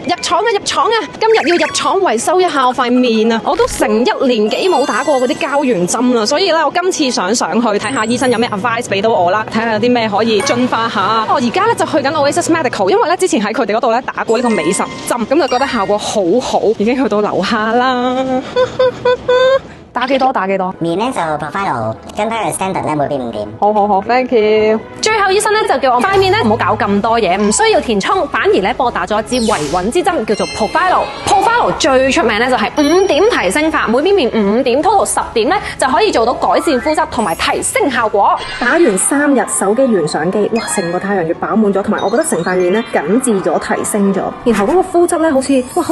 入廠啊，入廠啊！今日要入廠維修一下我塊面啊！我都成1年幾冇打過嗰啲膠原針啦，所以咧我今次想上去睇下醫生有咩 advice 俾到我啦，睇下有啲咩可以進化下。我而家咧就去緊 Oasis Medical， 因為咧之前喺佢哋嗰度咧打過呢個美實針，咁就覺得效果好好，已經去到樓下啦。打幾多？面咧就 profile 跟翻個 standard 咧每邊5點。好 ，thank you。最後醫生咧就叫我塊面咧唔好搞咁多嘢，唔需要填充，反而咧幫我打咗一支維穩之針，叫做 Profilo。Profilo 最出名咧就係5點提升法，每邊面5點 ，total 10點咧就可以做到改善膚質同埋提升效果。打完3日手機原相機，哇，成個太陽穴飽滿咗，同埋我覺得成塊面咧緊緻咗、提升咗。然後嗰個膚質咧好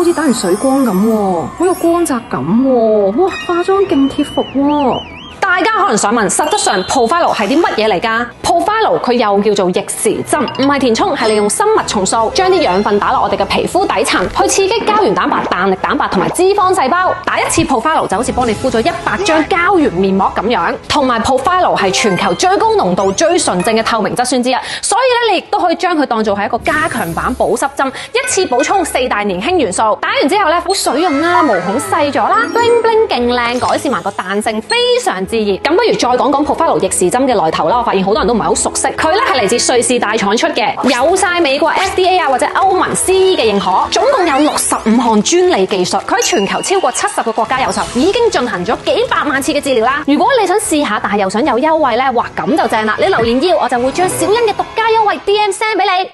似打完水光咁，好有光澤感喎，哇，化妝勁貼服喎。大家可能想問，實質上 Profilo 係啲乜嘢嚟㗎？Profilo 佢又叫做逆時針，唔係填充，係利用生物重塑將啲養分打落我哋嘅皮膚底層，去刺激膠原蛋白、彈力蛋白同埋脂肪細胞。打一次 Profilo 就好似幫你敷咗100張膠原面膜咁樣。同埋 Profilo 係全球最高濃度、最純正嘅透明質酸之一，所以咧你亦都可以將佢當做係一個加強版保濕針，一次補充4大年輕元素。打完之後咧好水潤啦，毛孔細咗啦 ，bling bling 勁靚，改善埋個彈性，非常自然。咁不如再講講 Profilo 逆時針嘅來頭啦。我發現好多人都唔係好熟悉，佢咧係嚟自瑞士大廠出嘅，有晒美國 FDA 啊或者歐盟 CE 嘅認可，總共有65項專利技術。佢喺全球超過70個國家有售，已經進行咗幾百萬次嘅治療啦。如果你想試下，但係又想有優惠咧，哇咁就正啦！你留言要，我就會將小欣嘅獨家優惠 DM send 俾你。